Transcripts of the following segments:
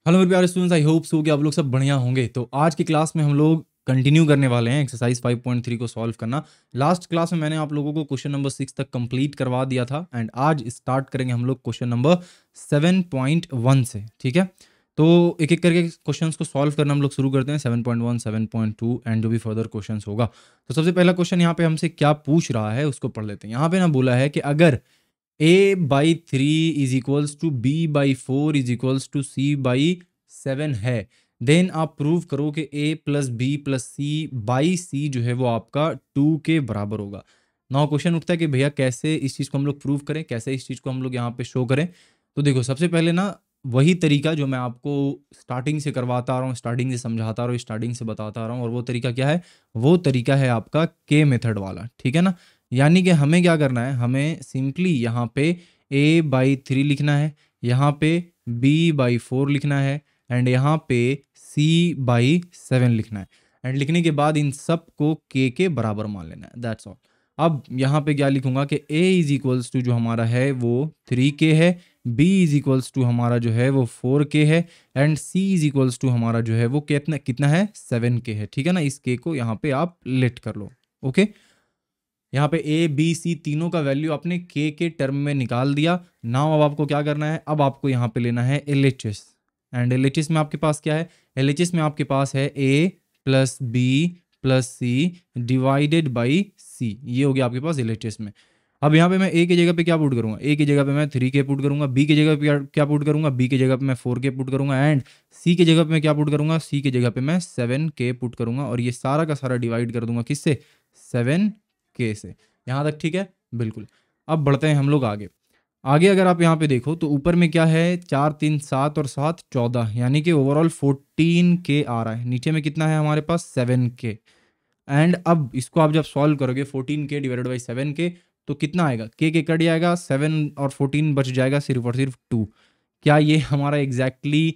Hello मेरे प्यारे students, I hope so कि आप लोग सब बढ़िया होंगे। तो आज की क्लास में हम लोग कंटिन्यू करने वाले हैं एक्सरसाइज 5.3 को सॉल्व करना। लास्ट क्लास में मैंने आप लोगों को क्वेश्चन नंबर 6 तक कंप्लीट करवा दिया था एंड आज स्टार्ट करेंगे हम लोग क्वेश्चन नंबर 7.1 से। ठीक है, तो एक एक करके क्वेश्चंस को सॉल्व करना हम लोग शुरू करते हैं। 7.1, 7.2 एंड जो भी फर्दर क्वेश्चंस होगा। तो सबसे पहला क्वेश्चन यहाँ पे हमसे क्या पूछ रहा है उसको पढ़ लेते हैं। यहाँ पे ना बोला है कि अगर a/3 is equals to b/4 is equals to c/7 है, देन आप प्रूव करो कि a+b+c/c जो है वो आपका 2 के बराबर होगा। नाउ क्वेश्चन उठता है कि भैया कैसे इस चीज़ को हम लोग प्रूव करें, कैसे इस चीज़ को हम लोग यहाँ पे शो करें। तो देखो, सबसे पहले ना वही तरीका जो मैं आपको स्टार्टिंग से करवाता आ रहा हूँ, स्टार्टिंग से समझाता आ रहा हूँ, स्टार्टिंग से बताता आ रहा हूँ, और वो तरीका क्या है? वो तरीका है आपका के मेथड वाला। ठीक है ना, यानी कि हमें क्या करना है, हमें सिंपली यहाँ पे a/3 लिखना है, यहाँ पे b/4 लिखना है एंड यहाँ पे c/7 लिखना है। एंड लिखने के बाद इन सब को k के बराबर मान लेना है, दैट्स ऑल। अब यहाँ पे क्या लिखूंगा कि a इज इक्वल्स टू जो हमारा है वो 3k है, b इज इक्वल्स टू हमारा जो है वो 4k है and c is equals to हमारा जो है वो कितना कितना है 7k है। ठीक है ना, इस k को यहाँ पे आप लेट कर लो। ओके, यहाँ पे ए बी सी तीनों का वैल्यू आपने के टर्म में निकाल दिया। नाउ अब आपको क्या करना है, अब आपको यहाँ पे लेना है LHS एंड LHS में आपके पास क्या है? LHS में आपके पास है a+b+c डिवाइडेड बाई c, ये हो गया आपके पास LHS में। अब यहाँ पे मैं a की जगह पे क्या पुट करूंगा? a की जगह पे मैं 3k पुट करूंगा, b की जगह पे क्या पुट करूंगा? b की जगह पे मैं 4k पुट करूंगा एंड c की जगह पे मैं क्या पुट करूंगा? c की जगह पे मैं 7k पुट करूंगा और ये सारा का सारा डिवाइड कर दूंगा किससे? 7k से। यहाँ तक ठीक है? बिल्कुल। अब बढ़ते हैं हम लोग आगे। आगे अगर आप यहाँ पे देखो तो ऊपर में क्या है? 4 3 7 और 7 14, यानी कि ओवरऑल 14k आ रहा है। नीचे में कितना है हमारे पास? 7k। एंड अब इसको आप जब सॉल्व करोगे 14k डिवाइडेड बाई 7k तो कितना आएगा? के कट जाएगा, 7 और 14 बच जाएगा सिर्फ और सिर्फ 2। क्या ये हमारा एग्जैक्टली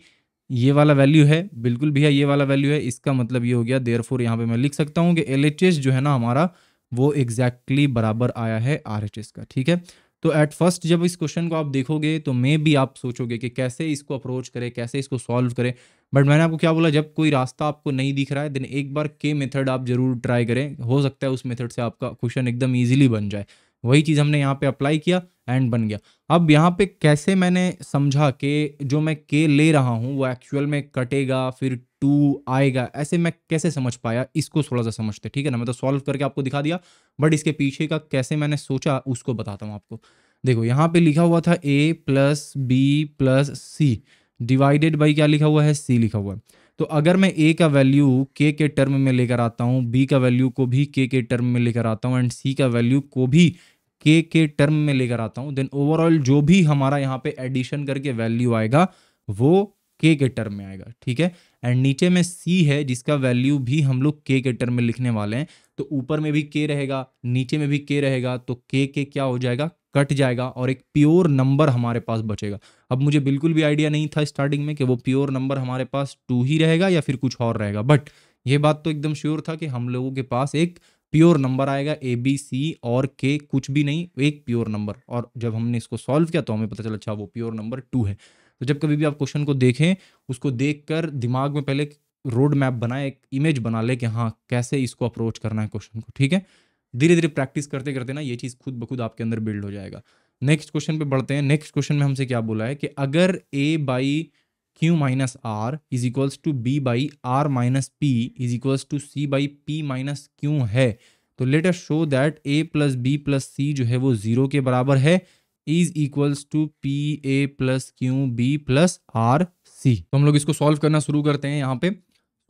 ये वाला वैल्यू है? बिल्कुल भैया ये वाला वैल्यू है। इसका मतलब ये हो गया, देयरफॉर यहाँ पे मैं लिख सकता हूँ कि LHS जो है ना हमारा वो एग्जैक्टली बराबर आया है RHS का। ठीक है, तो एट फर्स्ट जब इस क्वेश्चन को आप देखोगे तो मे भी आप सोचोगे कि कैसे इसको अप्रोच करें, कैसे इसको सॉल्व करें। बट मैंने आपको क्या बोला, जब कोई रास्ता आपको नहीं दिख रहा है देन एक बार के मेथड आप जरूर ट्राई करें, हो सकता है उस मेथड से आपका क्वेश्चन एकदम इजीली बन जाए। वही चीज़ हमने यहाँ पे अप्लाई किया एंड बन गया। अब यहाँ पे कैसे मैंने समझा कि जो मैं के ले रहा हूँ वो एक्चुअल में कटेगा फिर 2 आएगा, ऐसे मैं कैसे समझ पाया, इसको थोड़ा सा समझते। ठीक है ना, मैं तो सॉल्व करके आपको दिखा दिया बट इसके पीछे का कैसे मैंने सोचा उसको बताता हूँ आपको। देखो यहाँ पे लिखा हुआ था a+b+c डिवाइडेड बाई क्या लिखा हुआ है? c लिखा हुआ है। तो अगर मैं a का वैल्यू k के टर्म में लेकर आता हूँ, b का वैल्यू को भी k के टर्म में लेकर आता हूँ एंड c का वैल्यू को भी k के टर्म में लेकर आता हूँ, देन ओवरऑल जो भी हमारा यहाँ पे एडिशन करके वैल्यू आएगा वो k के टर्म में आएगा। ठीक है, एंड नीचे में c है जिसका वैल्यू भी हम लोग k के टर्म में लिखने वाले हैं। तो ऊपर में भी k रहेगा, नीचे में भी k रहेगा, तो k क्या हो जाएगा? कट जाएगा और एक प्योर नंबर हमारे पास बचेगा। अब मुझे बिल्कुल भी आइडिया नहीं था स्टार्टिंग में कि वो प्योर नंबर हमारे पास 2 ही रहेगा या फिर कुछ और रहेगा, बट ये बात तो एकदम श्योर था कि हम लोगों के पास एक प्योर नंबर आएगा। ABC और K कुछ भी नहीं, एक प्योर नंबर। और जब हमने इसको सॉल्व किया तो हमें पता चला अच्छा वो प्योर नंबर 2 है। तो जब कभी भी आप क्वेश्चन को देखें, उसको देखकर दिमाग में पहले रोड मैप बनाए, एक इमेज बना ले कि हाँ कैसे इसको अप्रोच करना है क्वेश्चन को। ठीक है, धीरे धीरे प्रैक्टिस करते करते ना ये चीज़ खुद ब खुद आपके अंदर बिल्ड हो जाएगा। नेक्स्ट क्वेश्चन पे बढ़ते हैं। नेक्स्ट क्वेश्चन में हमसे क्या बोला है कि अगर a/q-r is equals to b/r-p is equals to c/p-q है, तो let us show that a+b+c जो है वो 0 के बराबर है इज इक्वल्स टू pa+q+b+r+c। तो हम लोग इसको सॉल्व करना शुरू करते हैं। यहाँ पे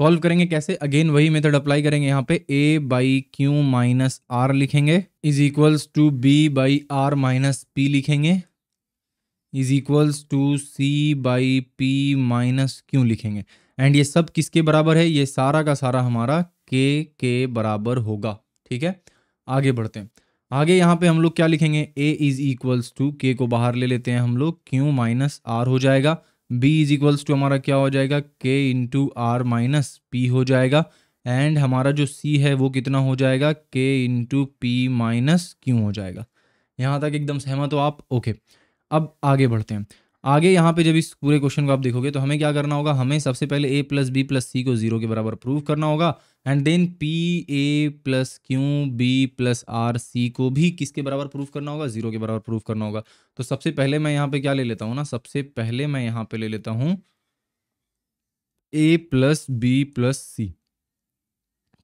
सॉल्व करेंगे कैसे? अगेन वही मेथड अप्लाई करेंगे। यहाँ पे a/q-r लिखेंगे इज इक्वल्स टू b/r-p लिखेंगे इज इक्वल्स टू c/p-q लिखेंगे एंड ये सब किसके बराबर है? ये सारा का सारा हमारा के बराबर होगा। ठीक है, आगे बढ़ते हैं। आगे यहाँ पे हम लोग क्या लिखेंगे? a इज इक्वल्स टू के को बाहर ले लेते हैं हम लोग, q-r हो जाएगा। b इज इक्वल्स टू हमारा क्या हो जाएगा? k इंटू r-p हो जाएगा एंड हमारा जो c है वो कितना हो जाएगा? k इंटू p-q हो जाएगा। यहाँ तक एकदम सहमत हो आप? ओके, अब आगे बढ़ते हैं। आगे यहाँ पे जब इस पूरे क्वेश्चन को आप देखोगे तो हमें क्या करना होगा, हमें सबसे पहले a plus B plus C को 0 के बराबर प्रूव करना होगा and then P A plus Q B plus R C को भी किसके बराबर प्रूव करना होगा, 0 के बराबर प्रूव करना होगा। तो सबसे पहले मैं यहाँ पे क्या ले लेता हूँ ना, सबसे पहले मैं यहाँ पे ले लेता हूँ a plus B plus C,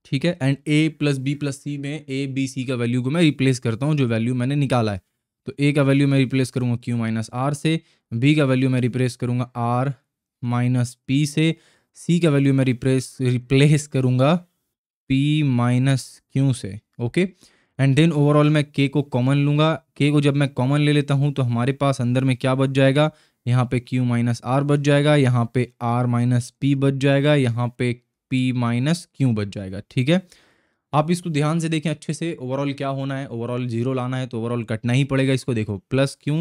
ठीक है। And a plus B plus C में a b c का वैल्यू को मैं रिप्लेस करता हूँ जो वैल्यू मैंने निकाला है। तो a का वैल्यू मैं रिप्लेस करूँगा q माइनस आर से, b का वैल्यू मैं रिप्लेस करूँगा r माइनस p से, c का वैल्यू मैं रिप्लेस करूँगा p माइनस q से, ओके। एंड देन ओवरऑल मैं k को कॉमन लूँगा। k को जब मैं कॉमन ले लेता हूँ तो हमारे पास अंदर में क्या बच जाएगा, यहाँ पे q माइनस आर बच जाएगा, यहाँ पे r माइनस p बच जाएगा, यहाँ पे p माइनस क्यू बच जाएगा, ठीक है। आप इसको ध्यान से देखें अच्छे से, ओवरऑल क्या होना है, ओवरऑल 0 लाना है तो ओवरऑल कटना ही पड़ेगा इसको। देखो plus Q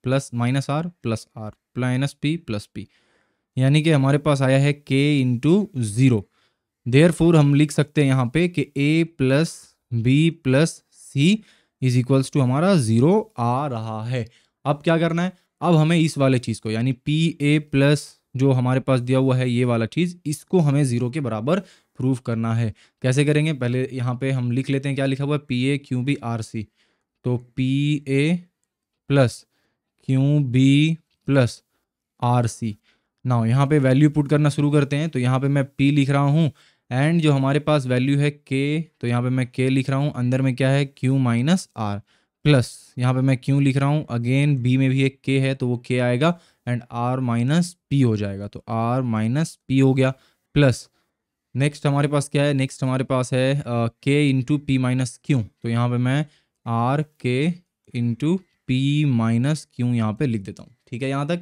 plus minus R plus R minus P plus P, यानी कि हमारे पास आया है k इंटू 0। देयरफॉर हम लिख सकते हैं यहाँ पे कि a plus B plus C is equals to हमारा 0 आ रहा है। अब क्या करना है, अब हमें इस वाले चीज़ को यानी पी ए प्लस जो हमारे पास दिया हुआ है ये वाला चीज़, इसको हमें 0 के बराबर प्रूव करना है। कैसे करेंगे, पहले यहाँ पे हम लिख लेते हैं क्या लिखा हुआ है, P A Q B R C. तो P A plus Q B plus R C. Now यहाँ पे वैल्यू पुट करना शुरू करते हैं। तो यहाँ पे मैं p लिख रहा हूँ एंड जो हमारे पास वैल्यू है k, तो यहाँ पे मैं k लिख रहा हूँ, अंदर में क्या है q माइनस आर, प्लस यहाँ पे मैं q लिख रहा हूँ, अगेन b में भी एक k है तो वो k आएगा एंड r माइनस p हो जाएगा। तो r माइनस p हो गया, प्लस नेक्स्ट हमारे पास क्या है, नेक्स्ट हमारे पास है k into P minus Q. तो यहाँ पे मैं r k into P minus Q यहाँ पे लिख देता हूँ, ठीक है यहाँ तक।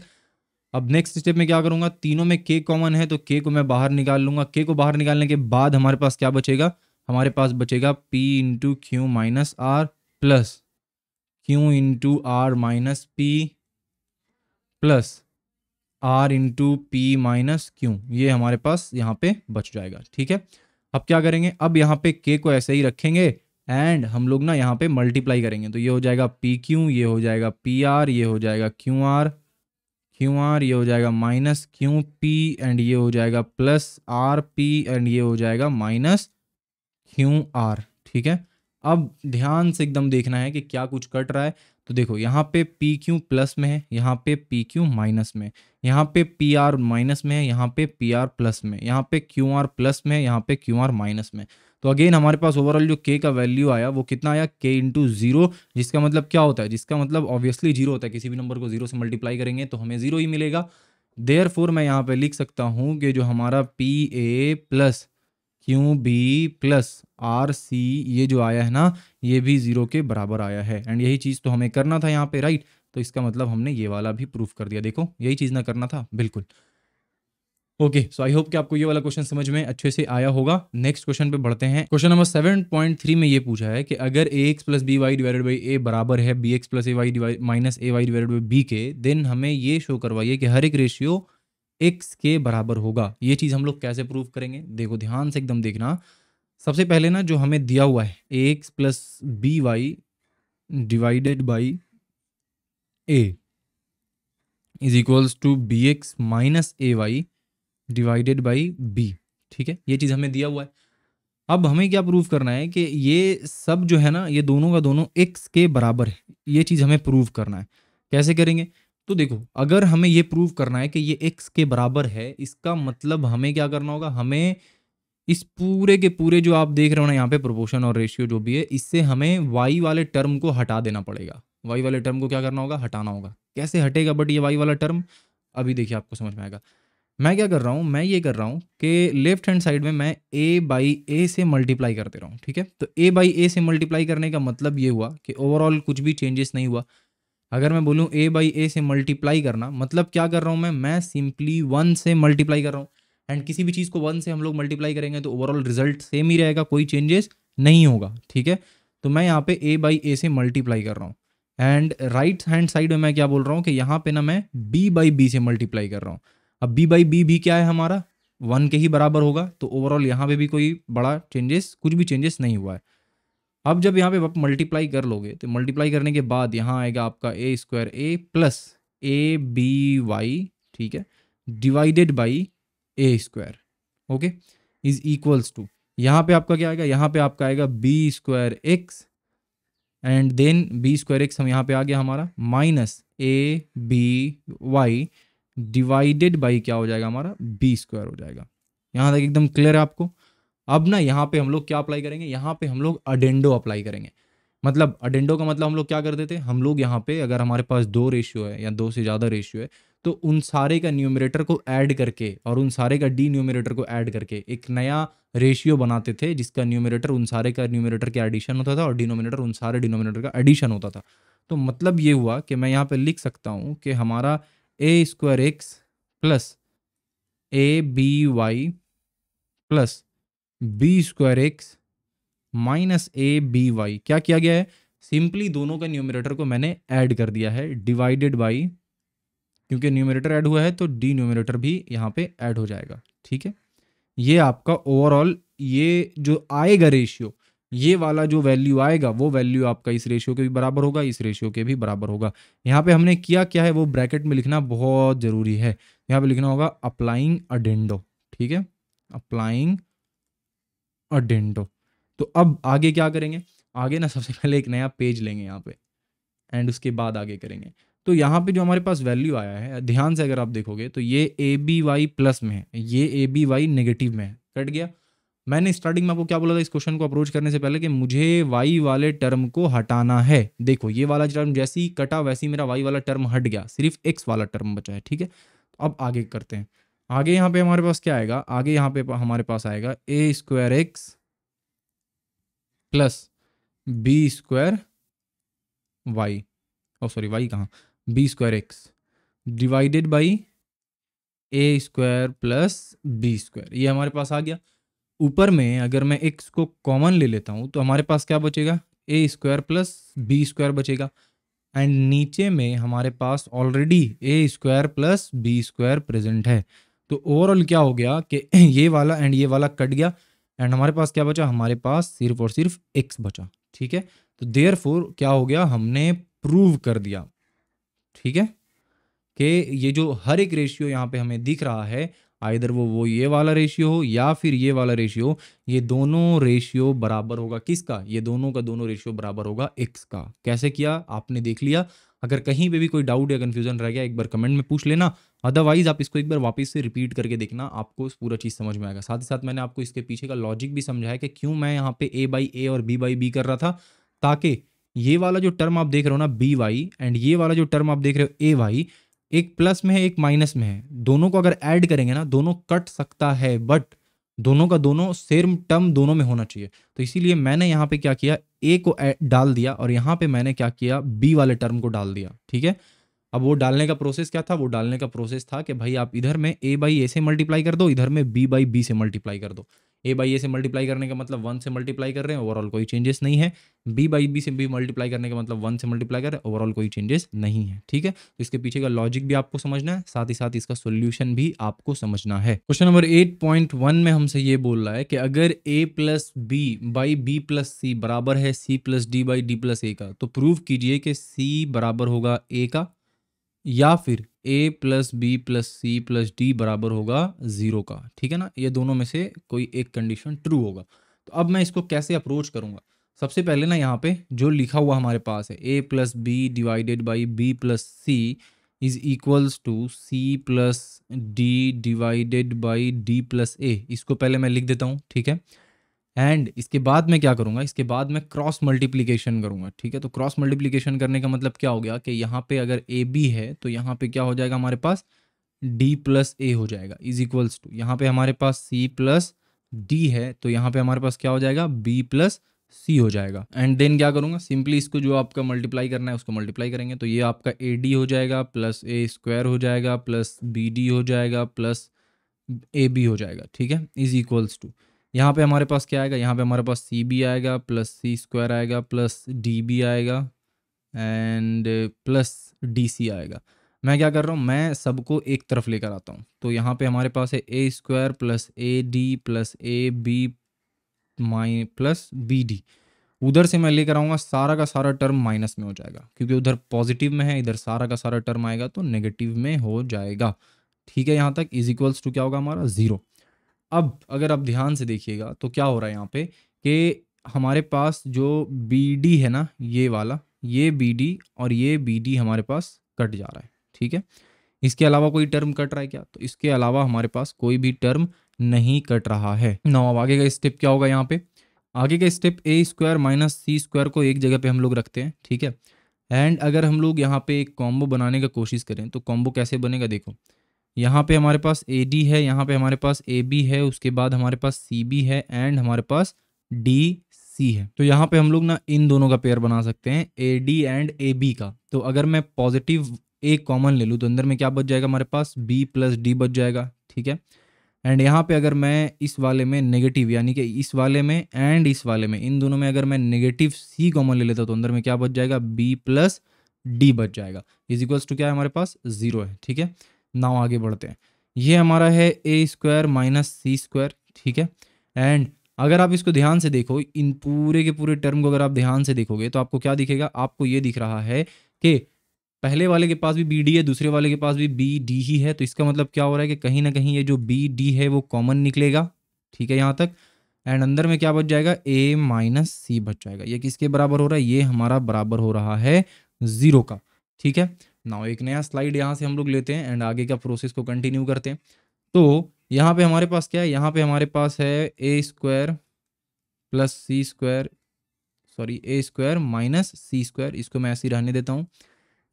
अब नेक्स्ट स्टेप में क्या करूंगा, तीनों में k कॉमन है तो k को मैं बाहर निकाल लूंगा। k को बाहर निकालने के बाद हमारे पास क्या बचेगा, हमारे पास बचेगा p into Q minus R plus Q into R minus P plus R into P minus Q, ये हमारे पास यहाँ पे बच जाएगा, ठीक है। अब क्या करेंगे, अब यहाँ पे k को ऐसे ही रखेंगे एंड हम लोग ना यहाँ पे मल्टीप्लाई करेंगे। तो ये हो जाएगा पी क्यू, ये हो जाएगा पी आर, ये हो जाएगा क्यू आर, ये हो जाएगा माइनस क्यू पी एंड ये हो जाएगा प्लस आर पी एंड ये हो जाएगा माइनस क्यू आर, ठीक है। अब ध्यान से एकदम देखना है कि क्या कुछ कट रहा है। तो देखो यहाँ पे पी क्यू प्लस में है, यहाँ पे पी क्यू माइनस में, यहाँ पे पी आर माइनस में है, यहाँ पे पी आर प्लस में, यहाँ पे क्यू आर प्लस में, यहाँ पे क्यू आर माइनस में। तो अगेन हमारे पास ओवरऑल जो k का वैल्यू आया वो कितना आया, k इंटू 0, जिसका मतलब क्या होता है, जिसका मतलब ऑब्वियसली 0 होता है। किसी भी नंबर को 0 से मल्टीप्लाई करेंगे तो हमें 0 ही मिलेगा। देयरफॉर मैं यहाँ पे लिख सकता हूँ कि जो हमारा P A plus Q B plus R C ये जो आया है ना, ये भी 0 के बराबर आया है। एंड यही चीज़ तो हमें करना था यहाँ पे, राइट। तो इसका मतलब हमने ये वाला भी प्रूफ कर दिया। देखो यही चीज़ ना करना था, बिल्कुल। ओके, सो आई होप कि आपको ये वाला क्वेश्चन समझ में अच्छे से आया होगा। नेक्स्ट क्वेश्चन पे बढ़ते हैं। क्वेश्चन नंबर 7.3 में ये पूछा है कि अगर A X plus B Y divided by A बराबर है B X plus A Y minus A Y divided by B के, देन हमें ये शो करवाइए कि हर एक रेशियो एक्स के बराबर होगा। ये चीज़ हम लोग कैसे प्रूव करेंगे, देखो ध्यान से एकदम देखना। सबसे पहले ना जो हमें दिया हुआ है A X plus B Y divided by A is equals to B X minus A Y divided by B, ठीक है। ये चीज़ हमें दिया हुआ है। अब हमें क्या प्रूव करना है कि ये सब जो है ना, ये दोनों का दोनों x के बराबर है। ये चीज़ हमें प्रूव करना है। कैसे करेंगे, तो देखो अगर हमें ये प्रूव करना है कि ये x के बराबर है, इसका मतलब हमें क्या करना होगा, हमें इस पूरे के पूरे जो आप देख रहे हो ना यहाँ पे प्रोपोर्शन और रेशियो जो भी है, इससे हमें y वाले टर्म को हटा देना पड़ेगा। y वाले टर्म को क्या करना होगा, हटाना होगा। कैसे हटेगा बट ये y वाला टर्म, अभी देखिए आपको समझ में आएगा। मैं क्या कर रहा हूँ, मैं ये कर रहा हूँ कि लेफ्ट हैंड साइड में मैं a बाई ए से मल्टीप्लाई करते रहा हूँ, ठीक है। तो a बाई ए से मल्टीप्लाई करने का मतलब ये हुआ कि ओवरऑल कुछ भी चेंजेस नहीं हुआ। अगर मैं बोलूँ a बाई ए से मल्टीप्लाई करना, मतलब क्या कर रहा हूँ मैं सिंपली 1 से मल्टीप्लाई कर रहा हूँ। एंड किसी भी चीज़ को 1 से हम लोग मल्टीप्लाई करेंगे तो ओवरऑल रिजल्ट सेम ही रहेगा, कोई चेंजेस नहीं होगा, ठीक है। तो मैं यहाँ पे a बाई ए से मल्टीप्लाई कर रहा हूँ एंड राइट हैंड साइड में मैं क्या बोल रहा हूँ कि यहाँ पे ना मैं b बाई बी से मल्टीप्लाई कर रहा हूँ। अब b बाई बी भी क्या है हमारा 1 के ही बराबर होगा। तो ओवरऑल यहाँ पे भी कोई बड़ा चेंजेस, कुछ भी चेंजेस नहीं हुआ है। अब जब यहाँ पे आप मल्टीप्लाई कर लोगे तो मल्टीप्लाई करने के बाद यहाँ आएगा आपका A square A plus A B Y, ठीक है, divided by A square, okay, is equals to, यहाँ पे आपका क्या आएगा, यहाँ पे आपका आएगा B square X and then B square X हम यहाँ पे आ गया हमारा minus A B Y divided by क्या हो जाएगा हमारा बी स्क्वायर हो जाएगा। यहाँ तक एकदम क्लियर है आपको। अब ना यहाँ पे हम लोग क्या अप्लाई करेंगे, यहाँ पे हम लोग अडेंडो अप्लाई करेंगे। मतलब अडेंडो का मतलब हम लोग क्या करते थे, हम लोग यहाँ पे अगर हमारे पास दो रेशियो है या दो से ज़्यादा रेशियो है तो उन सारे का न्यूमरेटर को ऐड करके और उन सारे का डी न्यूमरेटर को ऐड करके एक नया रेशियो बनाते थे जिसका न्यूमरेटर उन सारे का न्यूमरेटर के एडिशन होता था और डिनोमिनेटर उन सारे डिनोमिनेटर का एडिशन होता था। तो मतलब ये हुआ कि मैं यहाँ पे लिख सकता हूँ कि हमारा A square X plus A B Y plus B square X minus A B Y क्या किया गया है, सिंपली दोनों का न्यूमरेटर को मैंने ऐड कर दिया है डिवाइडेड बाई, क्योंकि न्यूमरेटर ऐड हुआ है तो डी न्यूमरेटर भी यहाँ पे ऐड हो जाएगा, ठीक है। ये आपका ओवरऑल ये जो आएगा रेशियो, ये वाला जो वैल्यू आएगा वो वैल्यू आपका इस रेशियो के भी बराबर होगा, इस रेशियो के भी बराबर होगा। यहाँ पे हमने किया क्या है वो ब्रैकेट में लिखना बहुत ज़रूरी है। यहाँ पे लिखना होगा अप्लाइंग अडेंडो, ठीक है, अप्लाइंग अडेंडो। तो अब आगे क्या करेंगे, आगे ना सबसे पहले एक नया पेज लेंगे यहाँ पे एंड उसके बाद आगे करेंगे। तो यहाँ पे जो हमारे पास वैल्यू आया है ध्यान से अगर आप देखोगे तो ये ए बी वाई प्लस में है, ये ए बी वाई नेगेटिव में है, कट गया। मैंने स्टार्टिंग में आपको क्या बोला था इस क्वेश्चन को अप्रोच करने से पहले कि मुझे वाई वाले टर्म को हटाना है। देखो ये वाला टर्म जैसे ही कटा वैसे ही मेरा वाई वाला टर्म हट गया, सिर्फ एक्स वाला टर्म बचा है, ठीक है। तो अब आगे करते हैं। आगे यहाँ पे हमारे पास क्या आएगा, आगे यहाँ पे हमारे पास आएगा A square X plus B square Y, oh sorry Y कहाँ, B square X divided by A square plus B square, ये हमारे पास आ गया। ऊपर में अगर मैं एक्स को कॉमन ले लेता हूँ तो हमारे पास क्या बचेगा, A square plus B square बचेगा एंड नीचे में हमारे पास already A square plus B square present है। तो ओवरऑल क्या हो गया कि ये वाला एंड ये वाला कट गया एंड हमारे पास क्या बचा, हमारे पास सिर्फ और सिर्फ एक्स बचा, ठीक है। तो देयरफॉर क्या हो गया, हमने प्रूव कर दिया, ठीक है, कि ये जो हर एक रेशियो यहाँ पे हमें दिख रहा है आइदर वो ये वाला रेशियो हो या फिर ये वाला रेशियो हो, ये दोनों रेशियो बराबर होगा किसका, ये दोनों का दोनों रेशियो बराबर होगा एक्स का। कैसे किया आपने देख लिया। अगर कहीं पे भी कोई डाउट या कन्फ्यूजन रह गया एक बार कमेंट में पूछ लेना, अदरवाइज आप इसको एक बार वापस से रिपीट करके देखना, आपको पूरा चीज़ समझ में आएगा। साथ ही साथ मैंने आपको इसके पीछे का लॉजिक भी समझाया कि क्यों मैं यहाँ पे ए बाई ए और बी बाई बी कर रहा था, ताकि ये वाला जो टर्म आप देख रहे हो ना बी वाई एंड ये वाला जो टर्म आप देख रहे हो ए वाई, एक प्लस में है एक माइनस में है, दोनों को अगर ऐड करेंगे ना दोनों कट सकता है, बट दोनों का दोनों सेम टर्म दोनों में होना चाहिए। तो इसीलिए मैंने यहाँ पे क्या किया, ए को डाल दिया और यहाँ पे मैंने क्या किया, बी वाले टर्म को डाल दिया, ठीक है। अब वो डालने का प्रोसेस क्या था, वो डालने का प्रोसेस था कि भाई आप इधर में ए बाई ए से मल्टीप्लाई कर दो, इधर में बी बाई बी से मल्टीप्लाई कर दो। ए बाई ए से मल्टीप्लाई करने का मतलब 1 से मल्टीप्लाई कर रहे हैं, ओवरऑल कोई चेंजेस नहीं है। बी बाई बी से भी मल्टीप्लाई करने का मतलब 1 से मल्टीप्लाई कर रहे हैं, ओवरऑल कोई चेंजेस नहीं है, ठीक है। तो इसके पीछे का लॉजिक भी आपको समझना है, साथ ही साथ इसका सोल्यूशन भी आपको समझना है। क्वेश्चन नंबर 8.1 में हमसे ये बोल रहा है कि अगर a plus B by B plus C बराबर है c plus D by D plus A का, तो प्रूव कीजिए कि c बराबर होगा a का या फिर a plus B plus C plus D बराबर होगा 0 का, ठीक है ना। ये दोनों में से कोई एक कंडीशन ट्रू होगा। तो अब मैं इसको कैसे अप्रोच करूंगा, सबसे पहले ना यहाँ पे जो लिखा हुआ हमारे पास है a plus B divided by B plus C is equals to C plus D divided by D plus A, इसको पहले मैं लिख देता हूँ, ठीक है। एंड इसके बाद मैं क्या करूँगा, इसके बाद मैं क्रॉस मल्टीप्लिकेशन करूँगा, ठीक है। तो क्रॉस मल्टीप्लिकेशन करने का मतलब क्या हो गया कि यहाँ पे अगर ए बी है तो यहाँ पे क्या हो जाएगा हमारे पास डी प्लस ए हो जाएगा इज इक्वल्स टू, यहाँ पे हमारे पास सी प्लस डी है तो यहाँ पे हमारे पास क्या हो जाएगा बी प्लस सी हो जाएगा। एंड देन क्या करूँगा, सिंपली इसको जो आपका मल्टीप्लाई करना है उसको मल्टीप्लाई करेंगे, तो ये आपका ए डी हो जाएगा प्लस ए स्क्वायर हो जाएगा प्लस बी डी हो जाएगा प्लस ए बी हो जाएगा, ठीक है, इज इक्वल्स टू यहाँ पे हमारे पास क्या आएगा, यहाँ पे हमारे पास सी बी आएगा प्लस सी स्क्वायर आएगा प्लस डी बी आएगा एंड प्लस डी सी आएगा। मैं क्या कर रहा हूँ, मैं सबको एक तरफ लेकर आता हूँ, तो यहाँ पे हमारे पास है A square plus A D plus A B my plus B D उधर से मैं लेकर आऊँगा, सारा का सारा टर्म माइनस में हो जाएगा, क्योंकि उधर पॉजिटिव में है, इधर सारा का सारा टर्म आएगा तो नेगेटिव में हो जाएगा। ठीक है, यहाँ तक इज इक्वल्स टू क्या होगा हमारा 0। अब अगर आप ध्यान से देखिएगा तो क्या हो रहा है यहाँ पे कि हमारे पास जो बी डी है ना, ये वाला, ये बी डी और ये बी डी हमारे पास कट जा रहा है। ठीक है, इसके अलावा कोई टर्म कट रहा है क्या? तो इसके अलावा हमारे पास कोई भी टर्म नहीं कट रहा है। नाउ अब आगे का स्टेप क्या होगा यहाँ पे? आगे का स्टेप ए स्क्वायर माइनस सी स्क्वायर को एक जगह पे हम लोग रखते हैं। ठीक है, एंड अगर हम लोग यहाँ पे एक कॉम्बो बनाने का कोशिश करें तो कॉम्बो कैसे बनेगा? देखो, यहाँ पे हमारे पास ए डी है, यहाँ पे हमारे पास ए बी है, उसके बाद हमारे पास सी बी है एंड हमारे पास डी सी है। तो यहाँ पे हम लोग ना इन दोनों का पेयर बना सकते हैं, A D and A B का। तो अगर मैं पॉजिटिव ए कॉमन ले लूँ तो अंदर में क्या बच जाएगा हमारे पास? बी प्लस डी बच जाएगा। ठीक है, एंड यहाँ पे अगर मैं इस वाले में नेगेटिव, यानी कि इस वाले में एंड इस वाले में, इन दोनों में अगर मैं नेगेटिव सी कॉमन ले लेता तो अंदर में क्या बच जाएगा? बी प्लस डी बच जाएगा। इज इक्वल्स टू क्या है हमारे पास? 0 है। ठीक है, नाउ आगे बढ़ते हैं। ये हमारा है A square minus C square. ठीक है, एंड अगर आप इसको ध्यान से देखो, इन पूरे के पूरे टर्म को अगर आप ध्यान से देखोगे तो आपको क्या दिखेगा? आपको ये दिख रहा है कि पहले वाले के पास भी बी डी है, दूसरे वाले के पास भी बी डी ही है। तो इसका मतलब क्या हो रहा है कि कहीं ना कहीं ये जो बी डी है वो कॉमन निकलेगा। ठीक है, यहाँ तक, एंड अंदर में क्या बच जाएगा? ए माइनस सी बच जाएगा। ये किसके बराबर हो रहा है? ये हमारा बराबर हो रहा है 0 का। ठीक है, नाउ एक नया स्लाइड यहाँ से हम लोग लेते हैं एंड आगे का प्रोसेस को कंटिन्यू करते हैं। तो यहाँ पे हमारे पास क्या है? यहाँ पे हमारे पास है A square plus C square, sorry A square minus C square, इसको मैं ऐसे ही रहने देता हूँ।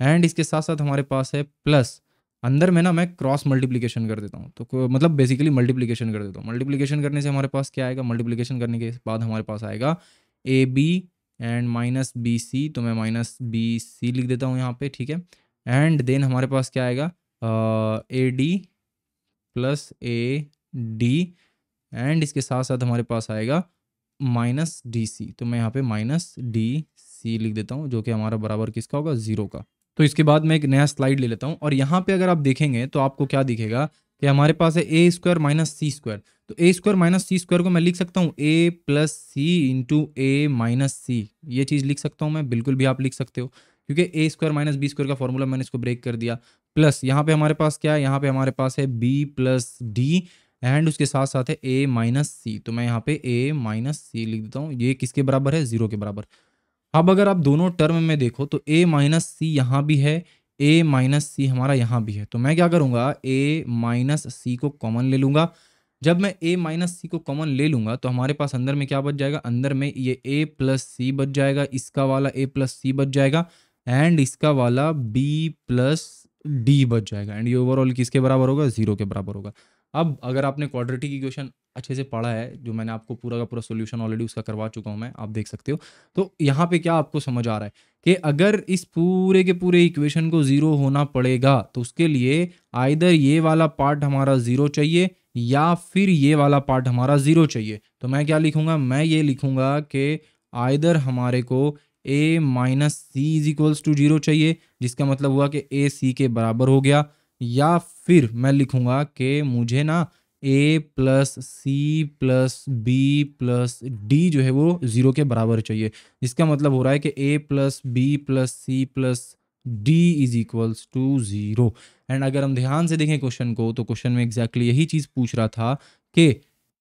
एंड इसके साथ साथ हमारे पास है प्लस, अंदर में ना मैं क्रॉस मल्टीप्लिकेशन कर देता हूँ, तो मतलब बेसिकली मल्टीप्लिकेशन कर देता हूँ। मल्टीप्लिकेशन करने से हमारे पास क्या आएगा? मल्टीप्लिकेशन करने के बाद हमारे पास आएगा A B and minus B C, तो मैं माइनस बी सी लिख देता हूँ यहाँ पे। ठीक है, एंड देन हमारे पास क्या आएगा? ए D plus A D and इसके साथ साथ हमारे पास आएगा माइनस डी सी, तो मैं यहाँ पे माइनस डी सी लिख देता हूँ, जो कि हमारा बराबर किसका होगा? 0 का। तो इसके बाद मैं एक नया स्लाइड ले लेता हूँ और यहाँ पे अगर आप देखेंगे तो आपको क्या दिखेगा कि हमारे पास है A square minus C square. तो ए स्क्वायर माइनस सी स्क्वायर को मैं लिख सकता हूँ ए प्लस सी इंटू ए माइनस सी, ये चीज़ लिख सकता हूँ मैं, बिल्कुल भी आप लिख सकते हो, क्योंकि ए स्क्वायर माइनस बी स्क्वायर का फॉर्मूला मैंने इसको ब्रेक कर दिया। प्लस यहाँ पे हमारे पास क्या है? यहाँ पे हमारे पास है बी प्लस डी एंड उसके साथ साथ है ए माइनस सी, तो मैं यहाँ पे ए माइनस सी लिख देता हूँ। ये किसके बराबर है? 0 के बराबर। अब अगर आप दोनों टर्म में देखो तो ए माइनस सी यहाँ भी है, ए माइनस सी हमारा यहाँ भी है। तो मैं क्या करूँगा? ए माइनस सी को कॉमन ले लूँगा। जब मैं ए माइनस सी को कॉमन ले लूँगा तो हमारे पास अंदर में क्या बच जाएगा? अंदर में ये ए प्लस सी बच जाएगा, इसका वाला ए प्लस सी बच जाएगा एंड इसका वाला बी प्लस डी बच जाएगा। एंड ये ओवरऑल किसके बराबर होगा? 0 के बराबर होगा। अब अगर आपने क्वाड्रेटिक इक्वेशन अच्छे से पढ़ा है, जो मैंने आपको पूरा का पूरा सॉल्यूशन ऑलरेडी उसका करवा चुका हूँ मैं, आप देख सकते हो। तो यहाँ पे क्या आपको समझ आ रहा है कि अगर इस पूरे के पूरे इक्वेशन को 0 होना पड़ेगा तो उसके लिए आइदर ये वाला पार्ट हमारा 0 चाहिए या फिर ये वाला पार्ट हमारा 0 चाहिए। तो मैं क्या लिखूंगा? मैं ये लिखूंगा कि आइदर हमारे को A minus C is equals to 0 चाहिए, जिसका मतलब हुआ कि ए सी के बराबर हो गया, या फिर मैं लिखूंगा कि मुझे ना A plus C plus B plus D जो है वो 0 के बराबर चाहिए, जिसका मतलब हो रहा है कि A plus B plus C plus D is equals to 0। And अगर हम ध्यान से देखें क्वेश्चन को तो क्वेश्चन में एग्जैक्टली यही चीज़ पूछ रहा था कि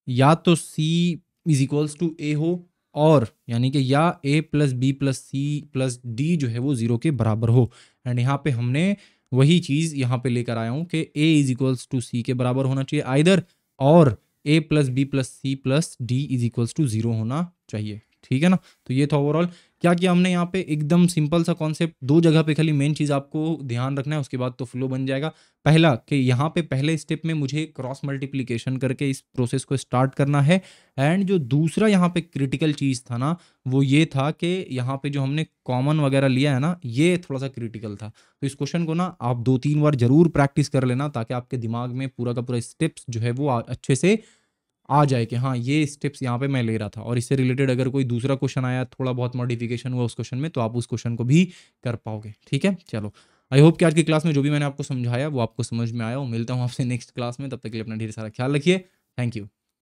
या तो C is equals to A हो, और यानी कि या A plus B plus C plus D जो है वो 0 के बराबर हो। एंड यहाँ पे हमने वही चीज़ यहाँ पे लेकर आया हूँ कि A is equals to C के बराबर होना चाहिए आइदर, और A plus B plus C plus D is equals to 0 होना चाहिए। ठीक है ना? तो ये था ओवरऑल क्या किया हमने यहाँ पे, एकदम सिंपल सा कॉन्सेप्ट, 2 जगह पे खाली मेन चीज़ आपको ध्यान रखना है, उसके बाद तो फ्लो बन जाएगा। पहला कि यहाँ पे पहले स्टेप में मुझे क्रॉस मल्टीप्लिकेशन करके इस प्रोसेस को स्टार्ट करना है, एंड जो दूसरा यहाँ पे क्रिटिकल चीज़ था ना वो ये था कि यहाँ पे जो हमने कॉमन वगैरह लिया है ना, ये थोड़ा सा क्रिटिकल था। तो इस क्वेश्चन को ना आप 2-3 बार जरूर प्रैक्टिस कर लेना, ताकि आपके दिमाग में पूरा का पूरा स्टेप्स जो है वो अच्छे से आ जाए कि हाँ ये स्टेप्स यहाँ पे मैं ले रहा था। और इससे रिलेटेड अगर कोई दूसरा क्वेश्चन आया, थोड़ा बहुत मॉडिफिकेशन हुआ उस क्वेश्चन में, तो आप उस क्वेश्चन को भी कर पाओगे। ठीक है, चलो आई होप कि आज की क्लास में जो भी मैंने आपको समझाया वो आपको समझ में आया हो। मिलता हूँ आपसे नेक्स्ट क्लास में, तब तक के लिए अपना ढेर सारा ख्याल रखिए। Thank you.